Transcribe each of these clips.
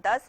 10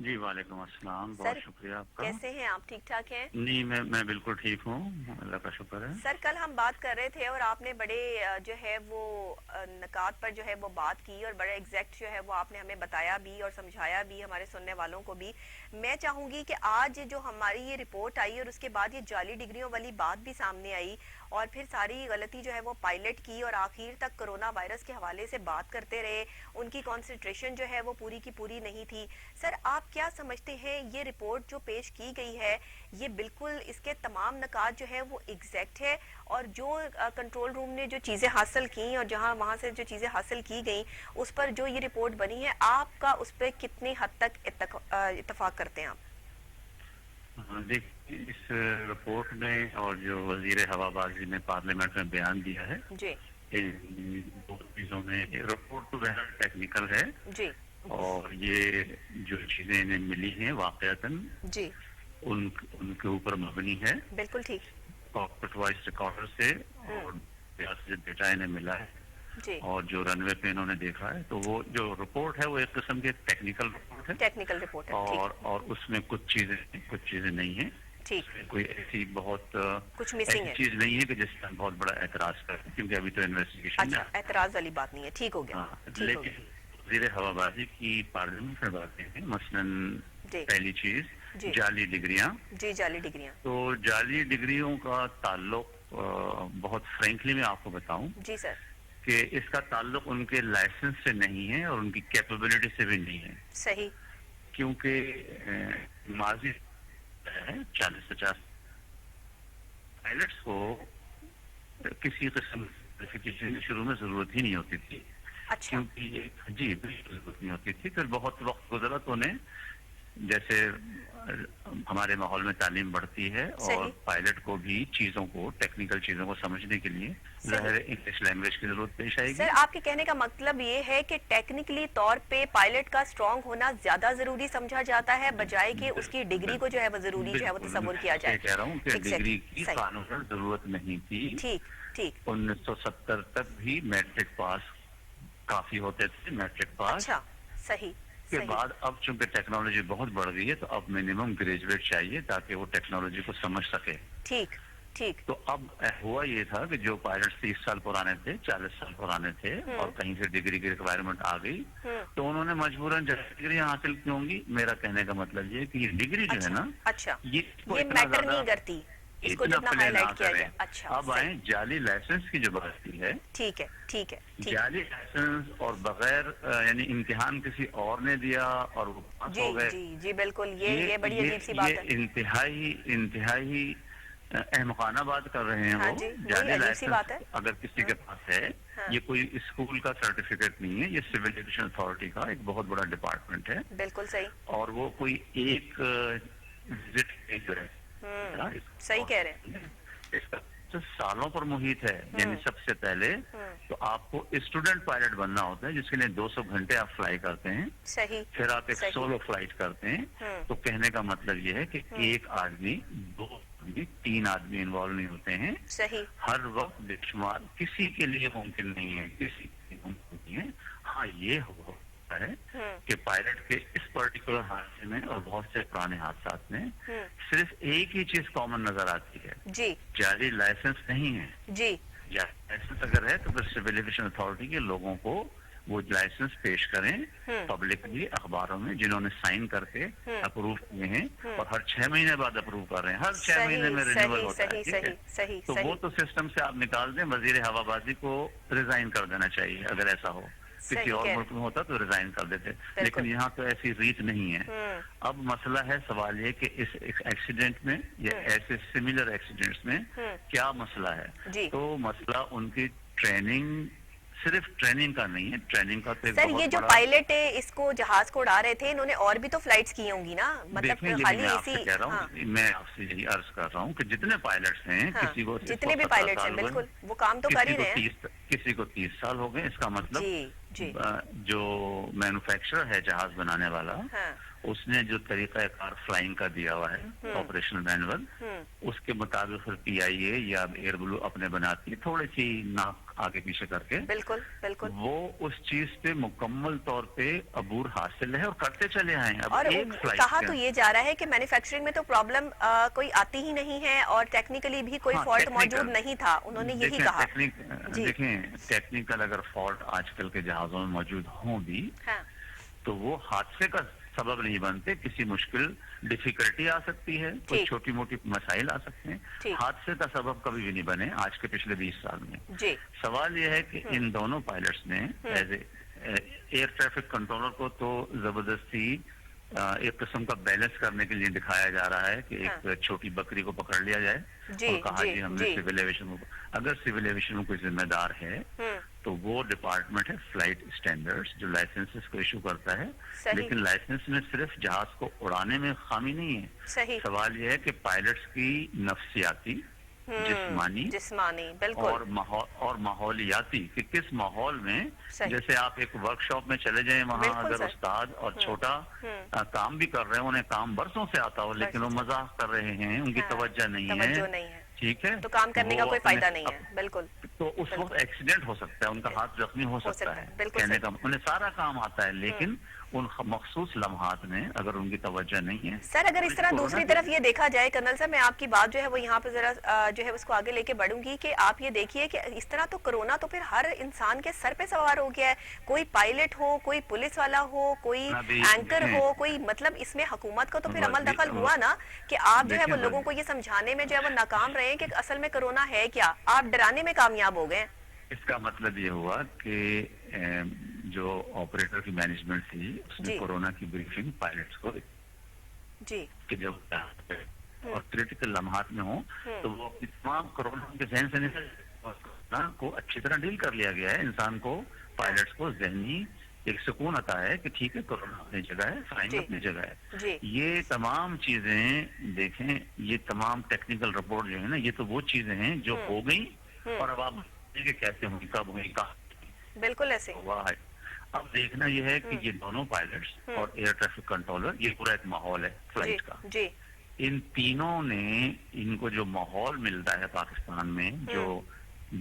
جی وعلیکم السلام، سر بہت شکریہ آپ کا۔ کیسے ہیں آپ؟ ٹھیک ٹھاک ہیں؟ نہیں میں بالکل ٹھیک ہوں، اللہ کا شکر ہے۔ سر کل ہم بات کر رہے تھے اور آپ نے بڑے جو ہے وہ نکات پر جو ہے وہ بات کی اور بڑے ایگزیکٹ جو ہے وہ آپ نے ہمیں بتایا بھی اور سمجھایا بھی ہمارے سننے والوں کو بھی۔ میں چاہوں گی کہ آج جو ہماری یہ رپورٹ آئی اور اس کے بعد یہ جعلی ڈگریوں والی بات بھی سامنے آئی اور پھر ساری غلطی جو ہے وہ پائلٹ کی اور آخر تک کرونا وائرس کے حوالے سے بات کرتے رہے، ان کی کانسنٹریشن جو ہے وہ پوری کی پوری نہیں تھی۔ سر آپ کیا سمجھتے ہیں یہ رپورٹ جو پیش کی گئی ہے یہ بالکل اس کے تمام نکات جو ہے وہ ایگزیکٹ ہے اور جو کنٹرول روم نے جو چیزیں حاصل کی اور جہاں وہاں سے جو چیزیں حاصل کی گئیں اس پر جو یہ رپورٹ بنی ہے آپ کا اس پہ کتنی حد تک اتفاق کرتے ہیں آپ؟ دیکھیے اس رپورٹ میں اور جو وزیر ہوا بازی نے پارلیمنٹ میں بیان دیا ہے، جی ان دو چیزوں میں رپورٹ تو بہرحال ٹیکنیکل ہے جی اور یہ جو چیزیں انہیں ملی ہیں واقعتاً جی ان کے اوپر مبنی ہے، بالکل ٹھیک کاکپٹ وائس ریکارڈر سے اور جو ڈیٹا انہیں ملا ہے جی اور جو رن وے پہ انہوں نے دیکھا ہے، تو وہ جو رپورٹ ہے وہ ایک قسم کی ٹیکنیکل رپورٹ ہے ٹیکنیکل رپورٹ ہے ٹھیک اور اس میں کچھ چیزیں نہیں ہیں، ٹھیک اس میں کوئی ایسی بہت کچھ مسنگ ایسی ہے چیز نہیں ہے کہ جس پر بہت بڑا اعتراض کریں، کیونکہ ابھی تو انویسٹیگیشن میں اچھا اعتراض والی بات نہیں ہے ٹھیک ہو گیا ہاں، ٹھیک ہو لیکن وزیر ہوا بازی کی پارلیمنٹ میں باتیں ہیں، مثلاً گیا پہلی چیز جی جعلی ڈگریاں۔ جی جعلی ڈگریاں تو جعلی ڈگریوں کا تعلق بہت فرینکلی میں آپ کو بتاؤں جی سر کہ اس کا تعلق ان کے لائسنس سے نہیں ہے اور ان کی کیپیبلٹی سے بھی نہیں ہے، صحیح کیونکہ ماضی ہے 40-50 پائلٹس کو کسی قسم کی شروع میں ضرورت ہی نہیں ہوتی تھی، اچھا کیونکہ یہ جی بالکل ضرورت نہیں ہوتی تھی۔ پھر بہت وقت گزرا تو انہیں جیسے ہمارے ماحول میں تعلیم بڑھتی ہے اور صحیح پائلٹ کو بھی چیزوں کو ٹیکنیکل چیزوں کو سمجھنے کے لیے صحیح ظاہر انگلش لینگویج کی ضرورت پیش آئے گی۔ سر آپ کے کہنے کا مطلب یہ ہے کہ ٹیکنیکلی طور پہ پائلٹ کا اسٹرانگ ہونا زیادہ ضروری سمجھا جاتا ہے بجائے کہ اس کی ڈگری کو جو ہے وہ ضروری جو ہے وہ بالکل تصور میں کیا جائے۔ یہ کہہ رہا ہوں کہ ڈگری ایگزیکٹ کی صحیح قانوناً ضرورت نہیں تھی۔ ٹھیک ٹھیک 1970 تک بھی میٹرک پاس کافی ہوتے تھے، میٹرک پاس اچھا صحیح کے صحیح بعد اب چونکہ ٹیکنالوجی بہت بڑھ گئی ہے تو اب منیمم گریجویٹ چاہیے تاکہ وہ ٹیکنالوجی کو سمجھ سکے۔ ٹھیک ٹھیک تو اب ہوا یہ تھا کہ جو پائلٹ 30 سال پرانے تھے، 40 سال پرانے تھے اور کہیں سے ڈگری کی ریکوائرمنٹ آ گئی تو انہوں نے مجبوراً ڈگریاں حاصل کی ہوں گی۔ میرا کہنے کا مطلب یہ ہے کہ یہ ڈگری جو ہے اچھا نا اچھا یہ یہ اتنا میٹر زیادہ نہیں کرتی اس کو اتنا جتنا پلے ہائی نہ لائٹ کیا کریں۔ جائے۔ اچھا اب صحیح آئیں جعلی لائسنس کی جو بات کی ہے، ٹھیک ہے ٹھیک ہے ٹھیک جعلی لائسنس اور بغیر یعنی امتحان کسی اور نے دیا اور وہ پاس جی ہو گئے، جی جی بالکل یہ بڑی عجیب سی بات ہے۔ یہ انتہائی احمقانہ بات کر رہے ہیں ہاں وہ۔ جی وہی جعلی عجیب سی بات ہے۔ لائسنس اگر کسی کے پاس ہے، ہاں یہ کوئی اسکول کا سرٹیفکیٹ نہیں ہے، یہ سول ایویشن اتھارٹی کا ایک بہت بڑا ڈپارٹمنٹ ہے بالکل صحیح اور وہ کوئی ایک وزٹ جو ہے صحیح کہہ رہے ہیں اس کا سالوں پر محیط ہے، یعنی سب سے پہلے تو آپ کو اسٹوڈنٹ پائلٹ بننا ہوتا ہے جس کے لیے 200 گھنٹے آپ فلائی کرتے ہیں، صحیح پھر آپ ایک صحیح سولو فلائٹ کرتے ہیں۔ تو کہنے کا مطلب یہ ہے کہ ایک آدمی، 2 آدمی، 3 آدمی انوالو نہیں ہوتے ہیں، صحیح ہر وقت بے شمار کسی کے لیے ممکن نہیں ہے، کسی کے لیے ممکن نہیں ہے۔ ہاں یہ ہوتا ہے کہ پائلٹ کے اس پرٹیکولر حادثے میں اور بہت سے پرانے حادثات میں صرف ایک ہی چیز کامن نظر آتی ہے، جی جعلی لائسنس نہیں ہے۔ جی لائسنس اگر ہے تو پھر سول ایویشن اتھارٹی کے لوگوں کو وہ لائسنس پیش کریں پبلکلی اخباروں میں، جنہوں نے سائن کر کے اپروو کیے ہیں اور ہر 6 مہینے بعد اپروو کر رہے ہیں، ہر 6 مہینے میں رینیول ہوتا ہے، ٹھیک ہے؟ صحیح تو وہ تو سسٹم سے آپ نکال دیں، وزیر ہوا بازی کو ریزائن کر دینا چاہیے اگر ایسا ہو۔ کسی اور ملک میں ہوتا تو ریزائن کر دیتے، لیکن یہاں تو ایسی ریت نہیں ہے۔ اب مسئلہ ہے، سوال یہ کہ اس ایکسیڈنٹ میں یا ایسے سملر ایکسیڈنٹس میں کیا مسئلہ ہے؟ تو مسئلہ ان کی ٹریننگ، صرف ٹریننگ کا نہیں ہے، ٹریننگ کا تو ایک سر بہت یہ جو بڑا پائلٹ اس کو جہاز کو اڑا رہے تھے انہوں نے اور بھی تو فلائٹس کی ہوں گی نا، مطلب دیکھیں یہی خالی میں آپ اسی سے کہہ رہا ہوں، میں آپ سے یہی عرض کر رہا ہوں کہ جتنے پائلٹس ہیں کسی کو جتنے بھی 17 پائلٹس ہیں سال ہوئے، بالکل وہ کام تو کر ہی رہے ہیں۔ کسی کو 30 سال ہو گئے، اس کا مطلب جی جی جو مینوفیکچرر ہے جہاز بنانے والا، اس نے جو طریقہ کار فلائنگ کا دیا ہوا ہے آپریشنل مینول، اس کے مطابق پھر پی آئی اے یا ایئر بلو اپنے بناتی ہے، تھوڑی سی آگے پیچھے کر کے بالکل بالکل وہ اس چیز پہ مکمل طور پہ عبور حاصل ہے اور کرتے چلے آئے ہیں. اب اور ایک فلائٹ کہا تو یہ جا رہا ہے کہ مینوفیکچرنگ میں تو پرابلم کوئی آتی ہی نہیں ہے اور ٹیکنیکلی بھی کوئی فالٹ موجود نہیں تھا, انہوں نے یہی کہا. دیکھیں ٹیکنیکل اگر فالٹ آج کل کے جہازوں میں موجود ہوں بھی تو وہ حادثے کا سبب نہیں بنتے. کسی مشکل ڈیفیکلٹی آ سکتی ہے, کوئی چھوٹی موٹی مسائل آ سکتے ہیں, حادثے کا سبب کبھی بھی نہیں بنے آج کے پچھلے 20 سال میں. سوال یہ ہے کہ ان دونوں پائلٹس نے as a air traffic controller کو تو زبردستی ایک قسم کا بیلنس کرنے کے لیے دکھایا جا رہا ہے کہ ایک چھوٹی بکری کو پکڑ لیا جائے اور کہا جی ہم نے سول ایویشن کو, اگر سول ایویشن میں کوئی ذمہ دار ہے تو وہ ڈپارٹمنٹ ہے فلائٹ اسٹینڈرڈز جو لائسنسز کو ایشو کرتا ہے. لیکن لائسنس میں صرف جہاز کو اڑانے میں خامی نہیں ہے, سوال یہ ہے کہ پائلٹس کی نفسیاتی, جسمانی اور ماحولیاتی کہ کس ماحول میں, جیسے آپ ایک ورک شاپ میں چلے جائیں وہاں اگر استاد اور چھوٹا کام بھی کر رہے ہیں, انہیں کام برسوں سے آتا ہو لیکن وہ مذاق کر رہے ہیں, ان کی توجہ نہیں ہے, ٹھیک ہے, تو کام کرنے کا کوئی فائدہ نہیں ہے. بالکل, تو اس وقت ایکسیڈنٹ ہو سکتا ہے, ان کا ہاتھ زخمی ہو سکتا ہے, کہنے کا انہیں سارا کام آتا ہے لیکن ان مخصوص لمحات میں اگر ان کی توجہ نہیں ہے. سر اگر اس طرح دوسری طرف یہ دیکھا جائے کرنل صاحب, میں آپ کی بات جو ہے وہ یہاں پہ ذرا جو ہے اس کو آگے لے کے بڑھوں گی کہ آپ یہ دیکھیے کہ اس طرح تو کرونا تو پھر ہر انسان کے سر پہ سوار ہو گیا ہے, کوئی پائلٹ ہو, کوئی پولیس والا ہو, کوئی اینکر ہو, کوئی مطلب اس میں حکومت کو تو پھر عمل دخل ہوا نا کہ آپ جو ہے وہ لوگوں کو یہ سمجھانے میں جو ہے وہ ناکام رہے ہیں کہ اصل میں کرونا ہے کیا, آپ ڈرانے میں کامیاب ہو گئے. اس کا مطلب یہ ہوا کہ جو آپریٹر کی مینجمنٹ تھی اس نے کورونا کی بریفنگ پائلٹس کو کہ جب اور کریٹیکل لمحات میں ہوں تو وہ تمام کورونا کے ذہن سے نکل کو اچھی طرح ڈیل کر لیا گیا ہے. انسان کو, پائلٹس کو ذہنی ایک سکون آتا ہے کہ ٹھیک ہے کورونا اپنی جگہ ہے, فائنگ اپنی جگہ ہے. یہ تمام چیزیں دیکھیں, یہ تمام ٹیکنیکل رپورٹ جو ہے نا, یہ تو وہ چیزیں ہیں جو ہو گئی اور اب آپ کیسے ہوئی, کب ہوئی, کہاں, بالکل ایسے. اب دیکھنا یہ ہے کہ یہ دونوں پائلٹس اور ایئر ٹریفک کنٹرولر, یہ پورا ایک ماحول ہے فلائٹ کا. ان تینوں نے, ان کو جو ماحول ملتا ہے پاکستان میں,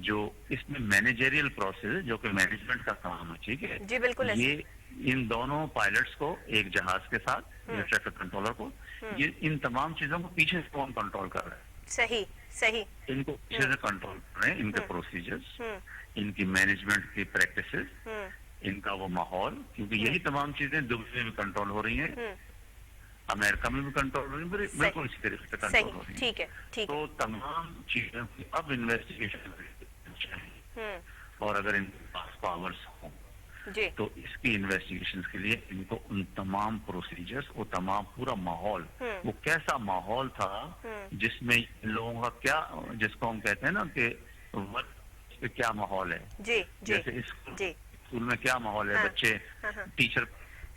جو اس میں مینیجریل پروسیس جو کہ مینجمنٹ کا کام ہے, ٹھیک ہے, جی بالکل, یہ ان دونوں پائلٹس کو ایک جہاز کے ساتھ ایئر ٹریفک کنٹرولر کو, یہ ان تمام چیزوں کو پیچھے سے کون کنٹرول کر رہا ہے. صحیح, ان کو پیچھے سے کنٹرول کر رہے ہیں, ان کے پروسیجرز, ان کی مینجمنٹ کی پریکٹسز, ان کا وہ ماحول, کیونکہ یہی تمام چیزیں دبئی میں بھی کنٹرول ہو رہی ہیں, امریکہ میں بھی کنٹرول ہو رہی ہیں, بالکل اسی طریقے سے کنٹرول ہو رہی ہیں. تو تمام چیزوں کی اب انویسٹیگیشن چاہیے, اور اگر ان کے پاس پاورز ہوں تو اس کی انویسٹیگیشن کے لیے ان کو ان تمام پروسیجرز, وہ تمام پورا ماحول, وہ کیسا ماحول تھا جس میں لوگوں کا کیا, جس کو ہم کہتے ہیں نا کہ کیا ماحول ہے, جیسے اسکول میں کیا ماحول ہے, بچے ٹیچر.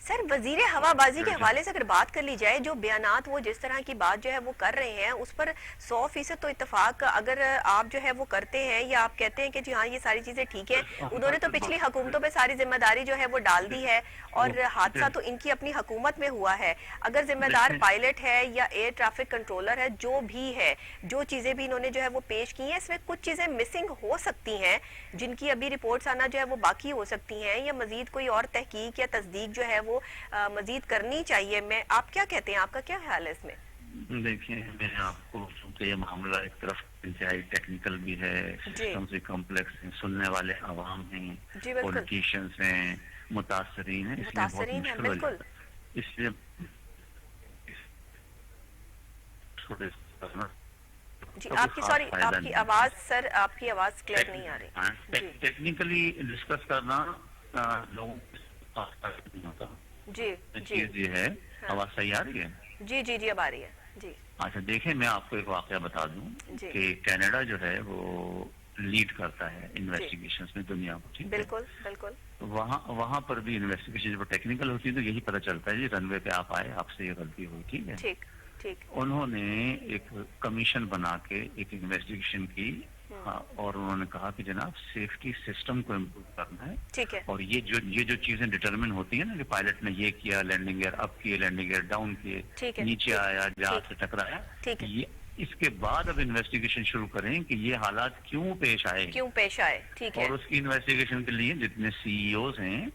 سر وزیر ہوا بازی کے حوالے سے اگر بات کر لی جائے, جو بیانات وہ جس طرح کی بات جو ہے وہ کر رہے ہیں اس پر 100% تو اتفاق اگر آپ جو ہے وہ کرتے ہیں یا آپ کہتے ہیں کہ جی ہاں یہ ساری چیزیں ٹھیک ہیں, انہوں نے تو پچھلی حکومتوں پہ ساری ذمہ داری جو ہے وہ ڈال دی ہے اور حادثہ تو ان کی اپنی حکومت میں ہوا ہے. اگر ذمہ دار پائلٹ ہے یا ایئر ٹریفک کنٹرولر ہے, جو بھی ہے, جو چیزیں بھی انہوں نے جو ہے وہ پیش کی ہیں, اس میں کچھ چیزیں مسنگ ہو سکتی ہیں جن کی ابھی رپورٹس آنا جو ہے وہ باقی ہو سکتی ہیں, یا مزید کوئی اور تحقیق یا تصدیق جو ہے وہ مزید کرنی چاہیے. میں آپ کیا کہتے ہیں, آپ کا کیا خیال ہے اس میں؟ دیکھیں, میں آپ کو چونکہ یہ معاملہ ایک طرف انتہائی ٹیکنیکل بھی ہے, سسٹم سے کمپلیکس ہیں, سننے والے عوام ہیں, پولیٹیشینز ہیں, متاثرین ہیں, اس لیے بہت مشکل ہو جاتا ہے. اس لیے آپ کی آواز سر, آپ کی آواز کلیئر نہیں آ رہی. ٹیکنیکلی ڈسکس کرنا لوگوں نہیں ہوتا. چیز یہ ہے, آواز صحیح آ رہی ہے؟ جی اب آ رہی ہے. جی اچھا, دیکھیں میں آپ کو ایک واقعہ بتا دوں کہ کینیڈا جو ہے وہ لیڈ کرتا ہے انویسٹیگیشنز میں دنیا کو. بالکل. وہاں پر بھی انویسٹیگیشن جب ٹیکنیکل ہوتی ہے تو یہی پتہ چلتا ہے جی رن وے پہ آپ آئے, آپ سے یہ غلطی ہوئی, ٹھیک ہے. انہوں نے ایک کمیشن بنا کے ایک انویسٹیگیشن کی, اور انہوں نے کہا کہ جناب سیفٹی سسٹم کو امپروو کرنا ہے, اور یہ جو چیزیں ڈٹرمن ہوتی ہیں نا کہ پائلٹ نے یہ کیا, لینڈنگ گیئر اپ کیے, لینڈنگ گیئر ڈاؤن کیے, نیچے آیا, جہاز سے ٹکرایا, اس کے بعد اب انویسٹیگیشن شروع کریں کہ یہ حالات کیوں پیش آئے، ٹھیک ہے. اور اس کی انویسٹیگیشن کے لیے جتنے سی ای اوز ہیں،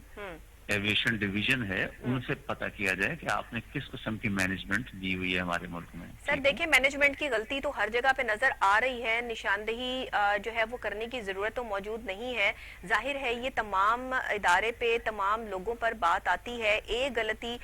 ایویشن ڈویژن ہے، ان سے پتہ کیا جائے کہ آپ نے کس قسم کی مینجمنٹ دی ہوئی ہے ہمارے ملک میں. سر دیکھیں مینجمنٹ کی غلطی تو ہر جگہ پہ نظر آ رہی ہے، نشاندہی جو ہے وہ کرنے کی ضرورت تو موجود نہیں ہے. ظاہر ہے یہ تمام ادارے پہ تمام لوگوں پر بات آتی ہے. ایک غلطی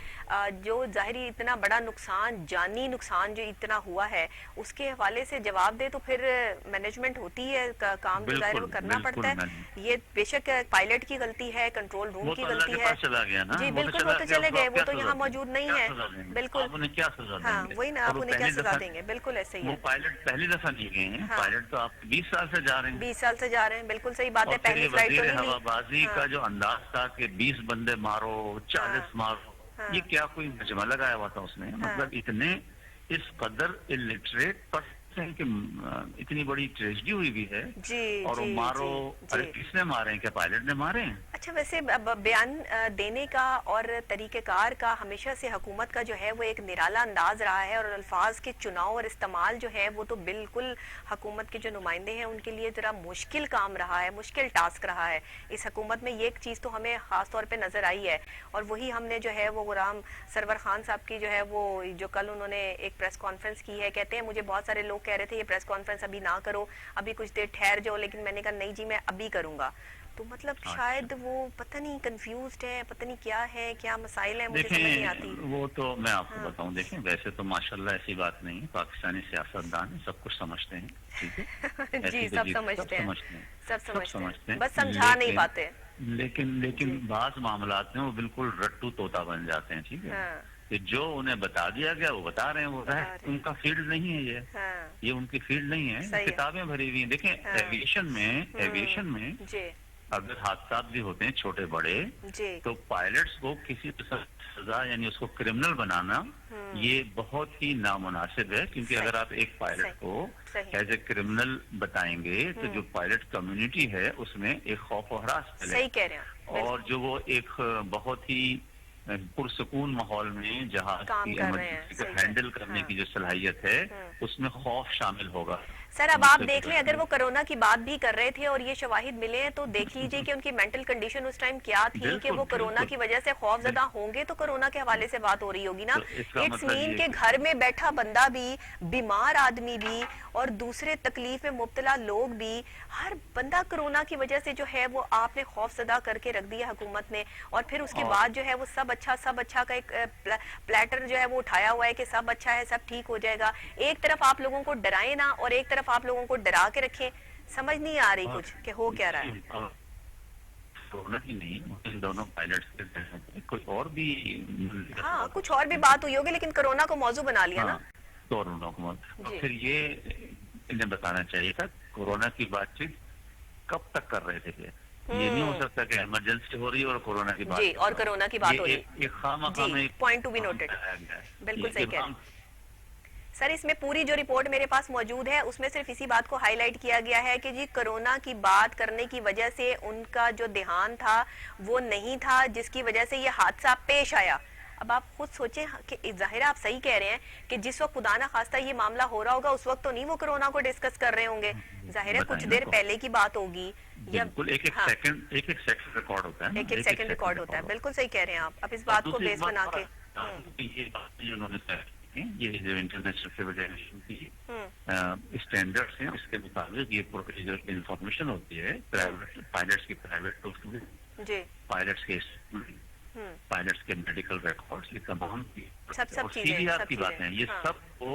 جو ظاہری اتنا بڑا نقصان، جانی نقصان جو اتنا ہوا ہے، اس کے حوالے سے جواب دے تو پھر مینجمنٹ ہوتی ہے، کام جو ظاہر وہ کرنا پڑتا ہے. یہ بے شک پائلٹ کی غلطی ہے، کنٹرول روم کی غلطی ہے. چلا گیا نا، جی بالکل، وہ تو چلے گئے، وہ تو یہاں موجود نہیں ہے. بالکل، آپ انہیں کیا سزا دیں ہاں گے؟ وہی نا، آپ انہیں کیا سزا دیں گے؟ بالکل ایسے ہی وہ ہے. پائلٹ پہلی دفعہ نہیں گئے ہیں، پائلٹ تو آپ 20 سال سے جا رہے ہیں. 20 سال سے جا رہے ہیں، بالکل صحیح بات ہے. اور پھر پہلی یہ فلائٹ تو وزیر نہیں ہوا لی. بازی کا جو انداز تھا کہ 20 بندے مارو، 40 مارو، یہ کیا کوئی مجمع لگایا ہوا تھا اس نے؟ مطلب اتنے اس قدر الٹریٹ پرسن کہ اتنی بڑی ٹریجڈی ہوئی بھی ہے، اور وہ مارو. ارے کس نے مارے ہیں؟ کیا پائلٹ نے مارے ہیں؟ اچھا ویسے بیان دینے کا اور طریقہ کار کا ہمیشہ سے حکومت کا جو ہے وہ ایک نرالا انداز رہا ہے، اور الفاظ کے چناؤ اور استعمال جو ہے وہ تو بالکل حکومت کے جو نمائندے ہیں ان کے لیے ذرا مشکل کام رہا ہے، مشکل ٹاسک رہا ہے. اس حکومت میں یہ ایک چیز تو ہمیں خاص طور پہ نظر آئی ہے، اور وہی ہم نے جو ہے وہ غلام سرور خان صاحب کی جو ہے وہ جو کل انہوں نے ایک پریس کانفرنس کی ہے. کہتے ہیں مجھے بہت سارے لوگ کہہ رہے تھے یہ پریس کانفرنس ابھی نہ کرو، ابھی کچھ دیر ٹھہر جاؤ، لیکن میں نے کہا نہیں جی میں ابھی کروں گا. تو مطلب شاید وہ پتہ نہیں کنفیوزڈ ہے، پتہ نہیں کیا ہے، کیا مسائل ہیں، مجھے سمجھ نہیں آتی. وہ تو میں آپ کو بتاؤں، دیکھیں ویسے تو ماشاءاللہ ایسی بات نہیں ہے، پاکستانی سیاستدان سب کچھ سمجھتے ہیں، ٹھیک ہے. جی سب سمجھتے ہیں، سب سمجھتے ہیں، بس سمجھا نہیں پاتے. لیکن بعض معاملات میں وہ بالکل رٹو طوطا بن جاتے ہیں، ٹھیک ہے. کہ جو انہیں بتا دیا گیا وہ بتا رہے ہیں، وہ ان کا فیلڈ نہیں ہے یہ ان کی فیلڈ نہیں ہے. کتابیں بھری ہوئی ہیں. دیکھیں ایویشن میں اگر حادثات بھی ہوتے ہیں چھوٹے بڑے، تو پائلٹس کو کسی سزا یعنی اس کو کرمنل بنانا یہ بہت ہی نامناسب ہے. کیونکہ اگر آپ ایک پائلٹ کو ایز اے کرمنل بتائیں گے تو جو پائلٹ کمیونٹی ہے اس میں ایک خوف و ہراس پھیلے، اور جو وہ ایک بہت ہی پرسکون ماحول میں جہاز کی ایمرجنسی کو ہینڈل کرنے کی جو صلاحیت ہے اس میں خوف شامل ہوگا. سر اب آپ دیکھ لیں، اگر وہ کرونا کی بات بھی کر رہے تھے اور یہ شواہد ملے ہیں تو دیکھ لیجئے کہ ان کی مینٹل کنڈیشن اس ٹائم کیا تھی کہ وہ کرونا کی وجہ سے خوف زدہ ہوں گے. تو کرونا کے حوالے سے بات ہو رہی ہوگی نا. اٹس مین کہ گھر میں بیٹھا بندہ بھی، بیمار آدمی بھی، اور دوسرے تکلیف میں مبتلا لوگ بھی، ہر بندہ کرونا کی وجہ سے جو ہے وہ آپ نے خوف زدہ کر کے رکھ دیا حکومت نے. اور پھر اس کے بعد جو ہے وہ سب اچھا کا ایک پلیٹر جو ہے وہ اٹھایا ہوا ہے کہ سب اچھا ہے، سب ٹھیک ہو جائے گا. ایک طرف آپ لوگوں کو ڈرائیں نا اور ایک طرف آپ لوگوں کو ڈرا کے رکھیں. سمجھ نہیں آ رہی کچھ کہ ہو کیا رہا ہے. نہیں دونوں پائلٹس کے کوئی اور بھی ہاں کچھ اور بھی بات ہوئی ہوگی، لیکن کرونا کو موضوع بنا لیا نا. پھر یہ انہیں بتانا چاہیے تھا کورونا کی بات چیت کب تک کر رہے تھے. یہ نہیں ہو سکتا کہ ایمرجنسی ہو رہی ہے اور کورونا کی بات. جی اور کورونا کی بات ہو رہی ہے. جی پوائنٹ ٹو بی نوٹڈ. بالکل صحیح کہہ رہے ہیں سر. اس میں پوری جو رپورٹ میرے پاس موجود ہے اس میں صرف اسی بات کو ہائی لائٹ کیا گیا ہے کہ جی کرونا کی بات کرنے کی وجہ سے ان کا جو دیہانت تھا وہ نہیں تھا جس کی وجہ سے یہ حادثہ پیش آیا. اب آپ خود سوچیں کہ ظاہر آپ صحیح کہہ رہے ہیں کہ جس وقت خدا نہ خواستہ یہ معاملہ ہو رہا ہوگا اس وقت تو نہیں وہ کرونا کو ڈسکس کر رہے ہوں گے. ظاہر ہے کچھ دیر پہلے کی بات ہوگی. بالکل ایک ایک سیکنڈ ریکارڈ ہوتا ہے. ایک سیکنڈ ریکارڈ ہوتا ہے. بالکل صحیح کہہ رہے ہیں آپ. اب اس بات کو بیس بنا کے یہ بات جو انہوں نے یہ جو انٹرنیشنل سول ایویشن کی اسٹینڈرڈس ہیں اس کے مطابق یہ پروسیجر انفارمیشن ہوتی ہے پائلٹس کی پرائیویٹ پائلٹس کے پائلٹس کے میڈیکل ریکارڈس، یہ تمام سی بی آر کی باتیں یہ سب کو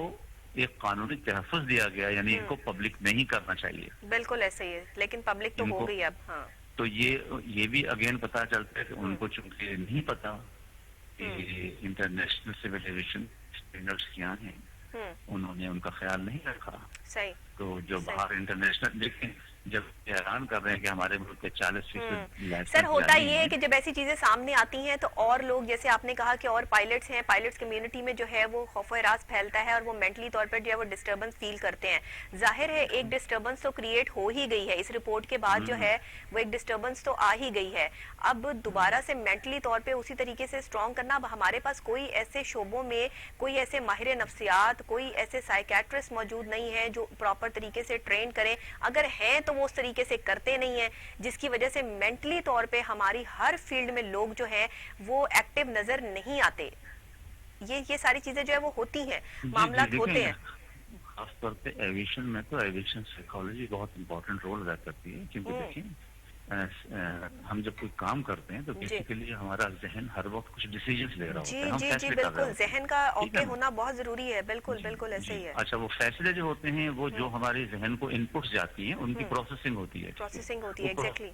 ایک قانونی تحفظ دیا گیا، یعنی ان کو پبلک نہیں کرنا چاہیے. بالکل ایسے ہی ہے، لیکن پبلک تو ہو گئی اب. ہاں تو یہ بھی اگین پتا چلتا ہے کہ ان کو چونکہ نہیں پتا انٹرنیشنل سول ایویشن اسٹینڈرڈس کیا ہیں، انہوں نے ان کا خیال نہیں رکھا. صحیح. تو جو باہر انٹرنیشنل دیکھیں جب اعلان کر رہے ہیں کہ ہمارے ملک کے 40% سر ہوتا یہ ہے کہ جب ایسی چیزیں سامنے آتی ہیں تو اور لوگ جیسے آپ نے کہا کہ اور پائلٹس ہیں، پائلٹس کمیونٹی میں جو ہے وہ خوف و ہراس پھیلتا ہے اور وہ مینٹلی طور پر جو ہے وہ ڈسٹربنس فیل کرتے ہیں. ظاہر ہے ایک ڈسٹربنس تو کریٹ ہو ہی گئی ہے، اس رپورٹ کے بعد جو ہے وہ ایک ڈسٹربنس تو آ ہی گئی ہے. اب دوبارہ سے مینٹلی طور پہ اسی طریقے سے اسٹرانگ کرنا، اب ہمارے پاس کوئی ایسے شعبوں میں کوئی ایسے ماہر نفسیات، کوئی ایسے سائیکیٹرسٹ موجود نہیں ہیں جو پراپر طریقے سے ٹرین کریں. اگر ہیں تو وہ اس طریقے سے کرتے نہیں ہیں، جس کی وجہ سے مینٹلی طور پہ ہماری ہر فیلڈ میں لوگ جو ہیں وہ ایکٹیو نظر نہیں آتے. یہ ساری چیزیں جو ہے وہ ہوتی ہیں، معاملات ہوتے ہیں. خاص طور پہ ایویشن میں تو ایویشن سائیکالوجی بہت امپورٹنٹ رول ادا کرتی ہے، کیونکہ دیکھیں ہم جب کوئی کام کرتے ہیں تو بیسیکلی ہمارا ذہن ہر وقت کچھ ڈیسیجنز لے رہا ہوتا ہے. جی جی بالکل، ذہن کا اوکے ہونا بہت ضروری ہے. بالکل بالکل ایسے ہی ہے. اچھا، وہ فیصلے جو ہوتے ہیں وہ جو ہمارے ذہن کو انپٹس جاتی ہیں ان کی پروسیسنگ ہوتی ہے. پروسیسنگ ہوتی ہے، ایگزیکٹلی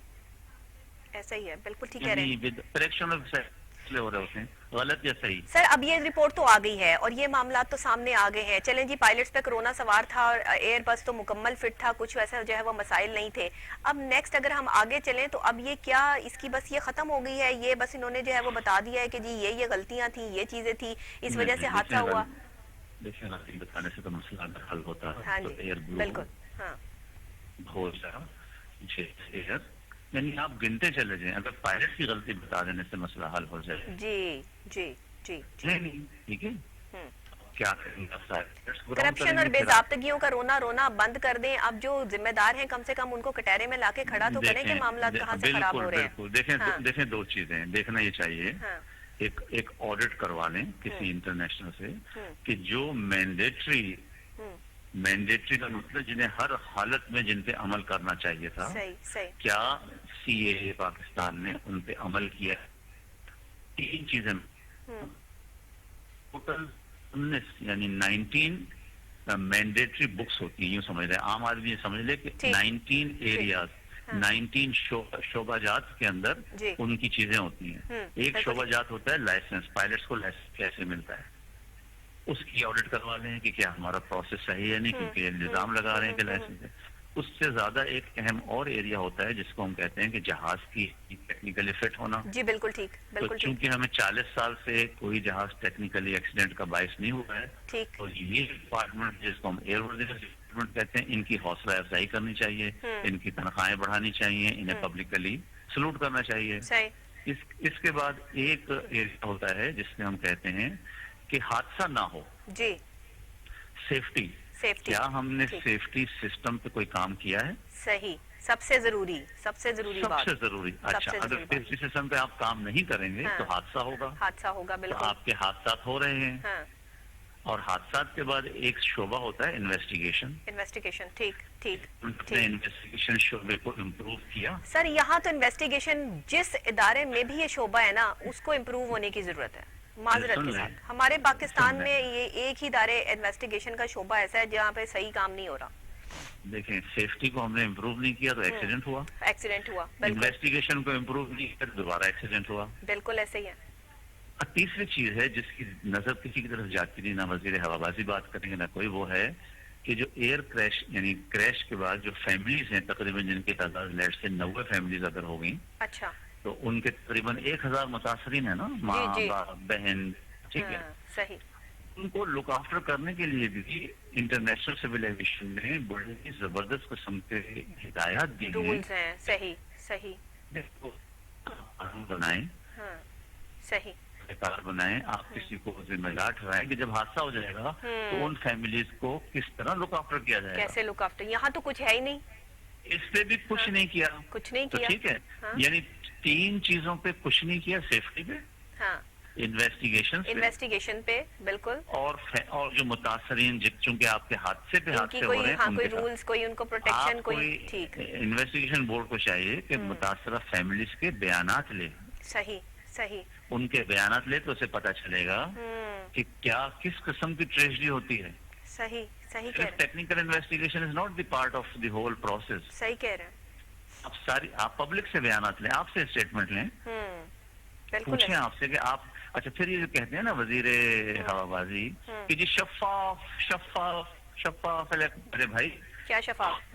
ایسا ہی ہے. بالکل ٹھیک کہہ رہے ہیں. کریکشن آف فیصلے ہو رہے ہوتے ہیں، غلط یا صحیح. سر اب یہ رپورٹ تو آ گئی ہے اور یہ معاملات تو سامنے آ گئے ہیں. چلیں جی، پائلٹس پہ کرونا سوار تھا اور ایئر بس تو مکمل فٹ تھا، کچھ ویسا جو ہے وہ مسائل نہیں تھے. اب نیکسٹ اگر ہم آگے چلیں تو اب یہ کیا اس کی بس یہ ختم ہو گئی ہے؟ یہ بس انہوں نے جو ہے وہ بتا دیا ہے کہ جی یہ غلطیاں تھیں، یہ چیزیں تھیں، اس وجہ سے حادثہ ہوا. دیکھیں غلطی بتانے سے تو مسئلہ حل ہوتا ہے. ہاں تو جی ایئر بلو بالکل. ہاں ہو جائے ایئر، یعنی آپ گنتے چلے جائیں، اگر پائلٹ کی غلطی بتا دینے سے مسئلہ حل ہو جائے. جی جی جی نہیں ٹھیک ہے. کیا کرپشن اور بے ضابطگیوں کا رونا بند کر دیں. اب جو ذمہ دار ہیں کم سے کم ان کو کٹہرے میں لا کے کھڑا تو کریں کہ معاملات کہاں سے خراب ہو رہے ہیں. بالکل دیکھیں دو چیزیں دیکھنا یہ چاہیے. ایک آڈٹ کروا لیں کسی انٹرنیشنل سے کہ جو مینڈیٹری کا مطلب جنہیں ہر حالت میں جن پہ عمل کرنا چاہیے تھا، کیا سی اے پاکستان نے ان پہ عمل کیا. 3 چیزیں ٹوٹل 19 یعنی 19 مینڈیٹری بکس ہوتی ہیں. یوں سمجھ رہے عام آدمی یہ سمجھ لے کہ 19 ایریاز 19 شعبہ جات کے اندر ان کی چیزیں ہوتی ہیں. ایک شعبہ جات ہوتا ہے لائسنس، پائلٹس کو لائسنس کیسے ملتا ہے، اس کی آڈٹ کروا لیں کہ کیا ہمارا پروسیس صحیح ہے. نہیں کیونکہ الزام لگا رہے ہیں کہ لائسنس ہے. اس سے زیادہ ایک اہم اور ایریا ہوتا ہے جس کو ہم کہتے ہیں کہ جہاز کی ٹیکنیکلی فٹ ہونا. جی بالکل ٹھیک. تو چونکہ ہمیں 40 سال سے کوئی جہاز ٹیکنیکلی ایکسیڈنٹ کا باعث نہیں ہوا ہے، تو یہ ڈپارٹمنٹ جس کو ہم ایئر ورزنس ڈپارٹمنٹ کہتے ہیں، ان کی حوصلہ افزائی کرنی چاہیے، ان کی تنخواہیں بڑھانی چاہیے، انہیں پبلکلی سلوٹ کرنا چاہیے. اس کے بعد ایک ایریا ہوتا ہے جس میں ہم کہتے ہیں کہ حادثہ نہ ہو. جی سیفٹی. کیا ہم نے سیفٹی سسٹم پہ کوئی کام کیا ہے؟ صحیح، سب سے ضروری بات. سب سے ضروری. اچھا، اگر سیفٹی سسٹم پہ آپ کام نہیں کریں گے تو حادثہ ہوگا. بالکل. تو آپ کے حادثات ہو رہے ہیں. اور حادثات کے بعد ایک شعبہ ہوتا ہے انویسٹیگیشن. ٹھیک. انویسٹیگیشن شعبے کو امپروو کیا. سر یہاں تو انویسٹیگیشن جس ادارے میں بھی یہ شعبہ ہے نا اس کو امپروو ہونے کی ضرورت ہے. معذرت کے ساتھ ہمارے پاکستان میں یہ ایک ہی ادارے انویسٹیگیشن کا شعبہ ایسا ہے جہاں پہ صحیح کام نہیں ہو رہا. دیکھیں سیفٹی کو ہم نے امپروو نہیں کیا تو ایکسیڈنٹ ہوا. انویسٹیگیشن کو امپروو نہیں کیا تو دوبارہ ایکسیڈنٹ ہوا. بالکل ایسے ہی ہے. تیسری چیز ہے جس کی نظر کسی کی طرف جاتی نہیں، نہ وزیر ہوا بازی بات کریں گے نہ کوئی، وہ ہے کہ جو ایئر کریش یعنی کریش کے بعد جو فیملیز ہیں تقریباً جن کی تعداد لیٹ سے 90 فیملیز اگر ہو گئیں، اچھا، تو ان کے تقریباً 1000 متاثرین ہیں نا، ماں باپ بہن. ٹھیک ہے. صحیح. ان کو لک آفٹر کرنے کے لیے بھی انٹرنیشنل سول ایویشن میں بڑی زبردست قسم کے ہدایات دی ہیں. صحیح. بنائیں. صحیح. کار بنائیں. آپ کسی کو ذمہ دار ٹھہرائیں کہ جب حادثہ ہو جائے گا تو ان فیملیز کو کس طرح لک آفٹر کیا جائے گا. کیسے لک آفٹر؟ یہاں تو کچھ ہے ہی نہیں. اس پہ بھی کچھ نہیں کیا. ٹھیک ہے. یعنی 3 چیزوں پہ کچھ نہیں کیا. سیفٹی پہ، انویسٹیگیشن پہ بالکل، اور جو متاثرین چونکہ آپ کے حادثے پہ حادثے ہو رہے ہیں کوئی رولز، کوئی ان کو پروٹیکشن، کوئی. ٹھیک. انویسٹیگیشن بورڈ کو چاہیے کہ متاثرہ فیملیز کے بیانات لے. صحیح. ان کے بیانات لے تو اسے پتا چلے گا کہ کیا کس قسم کی ٹریجڈی ہوتی ہے. صحیح کہہ رہے ہیں. Technical investigation is not the part of the whole process. صحیح کہہ رہے ہیں. آپ پبلک سے بیانات لیں، آپ سے اسٹیٹمنٹ لیں، پوچھیں آپ سے کہ آپ. اچھا، پھر یہ جو کہتے ہیں نا وزیر ہوا بازی کہ جی شفاف. ارے بھائی کیا شفاف؟